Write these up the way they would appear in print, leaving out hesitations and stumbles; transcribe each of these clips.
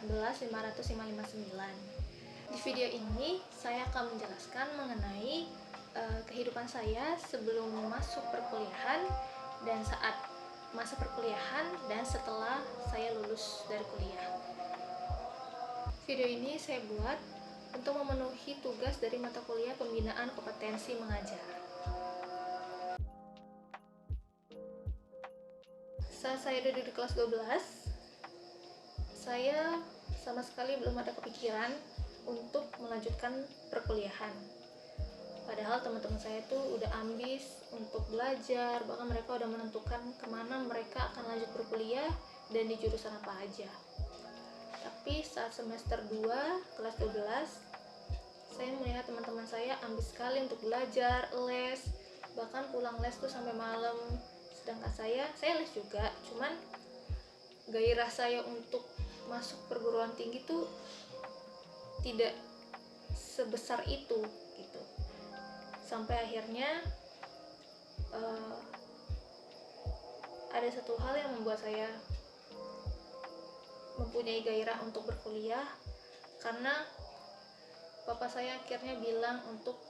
14 559. Di video ini saya akan menjelaskan mengenai kehidupan saya sebelum masuk perkuliahan dan saat masa perkuliahan dan setelah saya lulus dari kuliah. Video ini saya buat untuk memenuhi tugas dari mata kuliah pembinaan kompetensi mengajar. Saat saya duduk di kelas 12, saya sama sekali belum ada kepikiran untuk melanjutkan perkuliahan. Padahal teman-teman saya tuh udah ambis untuk belajar, bahkan mereka udah menentukan kemana mereka akan lanjut berkuliah dan di jurusan apa aja. Tapi saat semester 2, kelas 12, saya melihat teman-teman saya ambis sekali untuk belajar, les, bahkan pulang les tuh sampai malam. Sedangkan saya les juga, cuman gairah saya untuk masuk perguruan tinggi tuh tidak sebesar itu gitu. Sampai akhirnya ada satu hal yang membuat saya mempunyai gairah untuk berkuliah, karena papa saya akhirnya bilang untuk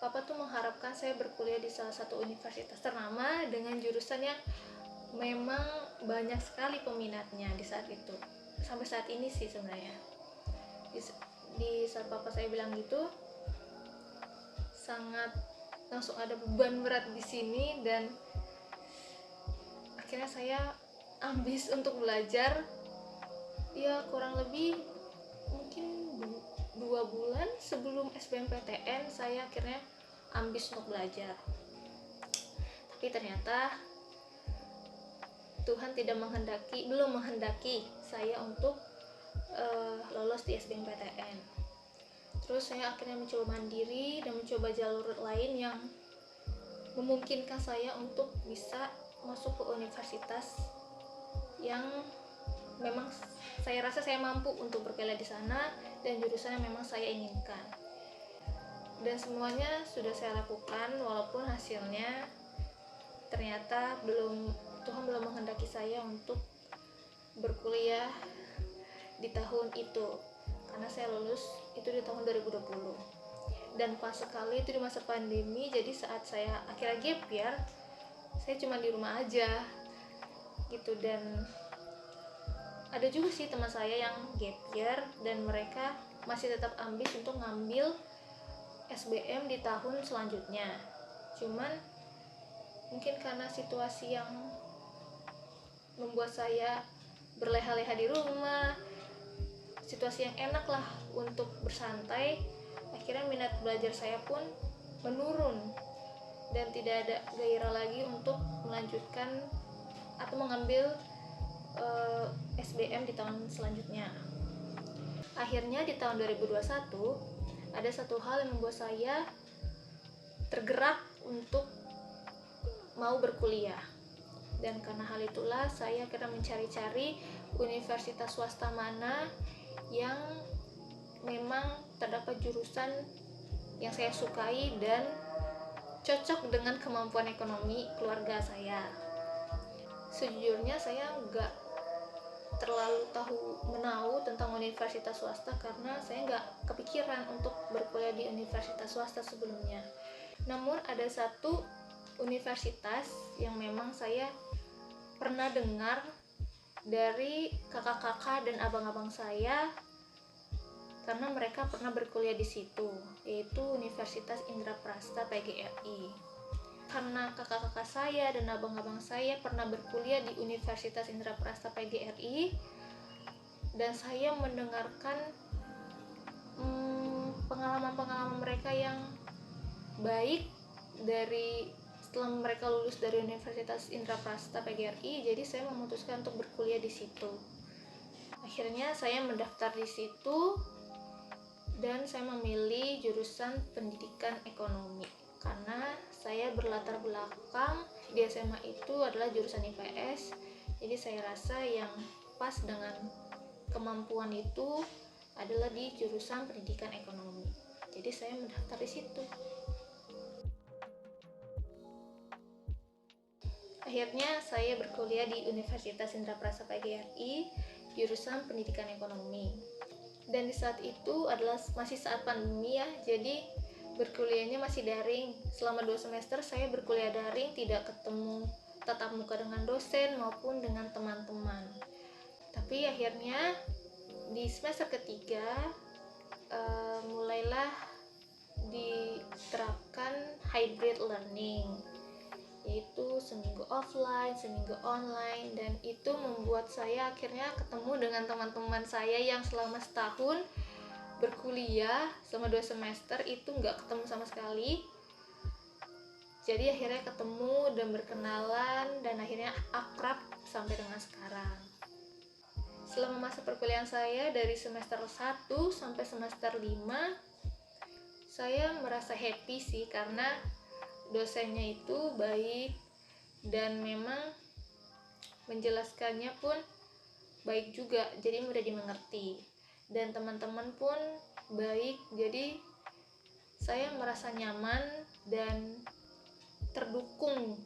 papa tuh mengharapkan saya berkuliah di salah satu universitas ternama dengan jurusan yang memang banyak sekali peminatnya di saat itu. Sampai saat ini sih sebenarnya. Di saat papa saya bilang gitu, sangat langsung ada beban berat di sini, dan akhirnya saya ambis untuk belajar. Ya kurang lebih mungkin 2 bulan sebelum SBMPTN saya akhirnya ambis untuk belajar. Tapi ternyata Tuhan belum menghendaki saya untuk lolos di SBMPTN. Terus saya akhirnya mencoba mandiri dan mencoba jalur lain yang memungkinkan saya untuk bisa masuk ke universitas yang memang saya rasa saya mampu untuk berkuliah di sana dan jurusan yang memang saya inginkan. Dan semuanya sudah saya lakukan, walaupun hasilnya ternyata Tuhan belum menghendaki saya untuk berkuliah di tahun itu, karena saya lulus itu di tahun 2020, dan pas sekali itu di masa pandemi. Jadi saat saya akhirnya gap year, saya cuma di rumah aja gitu. Dan ada juga sih teman saya yang gap year dan mereka masih tetap ambis untuk ngambil SBM di tahun selanjutnya. Cuman mungkin karena situasi yang membuat saya berleha-leha di rumah, situasi yang enak lah untuk bersantai, akhirnya minat belajar saya pun menurun dan tidak ada gairah lagi untuk melanjutkan atau mengambil SBM di tahun selanjutnya. Akhirnya di tahun 2021 ada satu hal yang membuat saya tergerak untuk mau berkuliah, dan karena hal itulah saya akhirnya mencari-cari universitas swasta mana yang memang terdapat jurusan yang saya sukai dan cocok dengan kemampuan ekonomi keluarga saya. Sejujurnya saya nggak terlalu menahu tentang universitas swasta karena saya nggak kepikiran untuk berkuliah di universitas swasta sebelumnya. Namun ada satu universitas yang memang saya pernah dengar dari kakak-kakak dan abang-abang saya, karena mereka pernah berkuliah di situ, yaitu Universitas Indraprasta PGRI. Karena kakak-kakak saya dan abang-abang saya pernah berkuliah di Universitas Indraprasta PGRI, dan saya mendengarkan pengalaman-pengalaman mereka yang baik dari setelah mereka lulus dari Universitas Indraprasta PGRI. Jadi saya memutuskan untuk berkuliah di situ. Akhirnya saya mendaftar di situ dan saya memilih jurusan pendidikan ekonomi karena saya berlatar belakang di SMA itu adalah jurusan IPS. Jadi saya rasa yang pas dengan kemampuan itu adalah di jurusan pendidikan ekonomi. Jadi saya mendaftar di situ. Akhirnya saya berkuliah di Universitas Indraprasta PGRI jurusan pendidikan ekonomi. Dan di saat itu adalah masih saat pandemi ya, jadi berkuliahnya masih daring. Selama 2 semester saya berkuliah daring, tidak ketemu tatap muka dengan dosen maupun dengan teman-teman. Tapi akhirnya di semester ketiga mulailah diterapkan hybrid learning, yaitu seminggu offline, seminggu online, dan itu membuat saya akhirnya ketemu dengan teman-teman saya yang selama setahun berkuliah selama 2 semester itu nggak ketemu sama sekali. Jadi akhirnya ketemu dan berkenalan dan akhirnya akrab sampai dengan sekarang. Selama masa perkuliahan saya dari semester 1 sampai semester 5, saya merasa happy sih karena dosennya itu baik dan memang menjelaskannya pun baik juga, jadi mudah dimengerti. Dan teman-teman pun baik, jadi saya merasa nyaman dan terdukung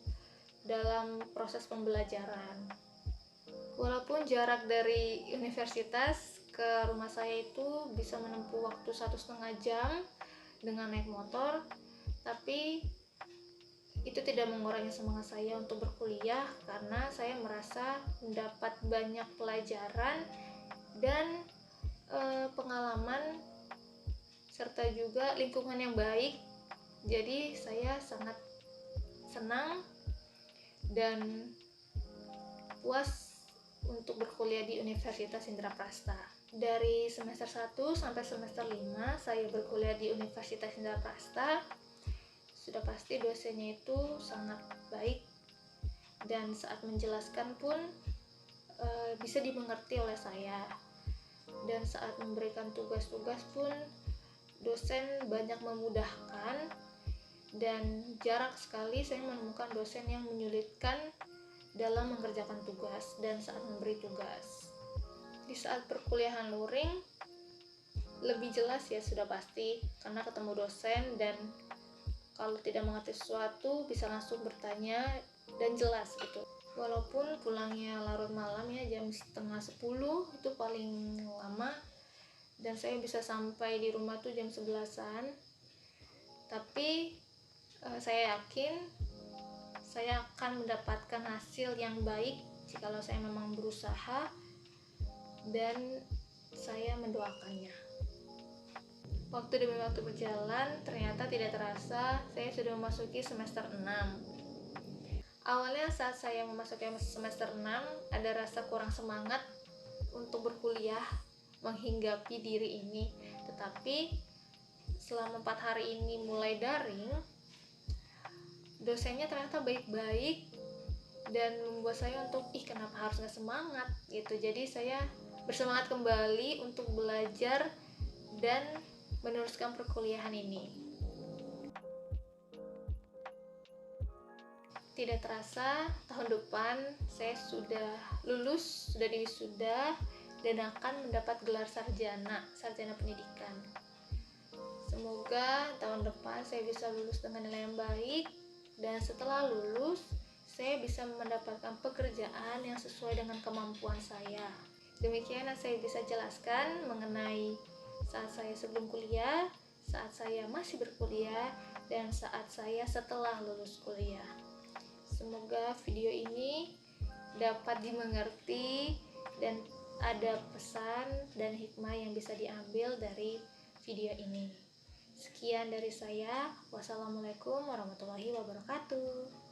dalam proses pembelajaran. Walaupun jarak dari universitas ke rumah saya itu bisa menempuh waktu 1,5 jam dengan naik motor, tapi itu tidak mengurangi semangat saya untuk berkuliah karena saya merasa mendapat banyak pelajaran dan pengalaman serta juga lingkungan yang baik. Jadi saya sangat senang dan puas untuk berkuliah di Universitas Indraprasta. Dari semester 1 sampai semester 5 saya berkuliah di Universitas Indraprasta. Sudah pasti dosennya itu sangat baik dan saat menjelaskan pun bisa dimengerti oleh saya. Dan saat memberikan tugas-tugas pun dosen banyak memudahkan, dan jarang sekali saya menemukan dosen yang menyulitkan dalam mengerjakan tugas dan saat memberi tugas. Di saat perkuliahan luring lebih jelas ya, sudah pasti karena ketemu dosen dan kalau tidak mengerti sesuatu bisa langsung bertanya dan jelas gitu. Walaupun pulangnya larut malam ya, jam setengah 10 itu paling lama, dan saya bisa sampai di rumah tuh jam 11-an. Tapi saya yakin saya akan mendapatkan hasil yang baik jikalau saya memang berusaha dan saya mendoakannya. Waktu demi waktu berjalan, ternyata tidak terasa saya sudah memasuki semester 6. Awalnya saat saya memasuki semester 6 ada rasa kurang semangat untuk berkuliah menghinggapi diri ini. Tetapi selama 4 hari ini mulai daring, dosennya ternyata baik-baik dan membuat saya untuk kenapa harus nggak semangat gitu. Jadi saya bersemangat kembali untuk belajar dan meneruskan perkuliahan ini. Tidak terasa tahun depan saya sudah lulus, sudah diwisuda dan akan mendapat gelar sarjana pendidikan. Semoga tahun depan saya bisa lulus dengan nilai yang baik, dan setelah lulus saya bisa mendapatkan pekerjaan yang sesuai dengan kemampuan saya. Demikian yang saya bisa jelaskan mengenai saat saya sebelum kuliah, saat saya masih berkuliah, dan saat saya setelah lulus kuliah. Semoga video ini dapat dimengerti dan ada pesan dan hikmah yang bisa diambil dari video ini. Sekian dari saya. Wassalamualaikum warahmatullahi wabarakatuh.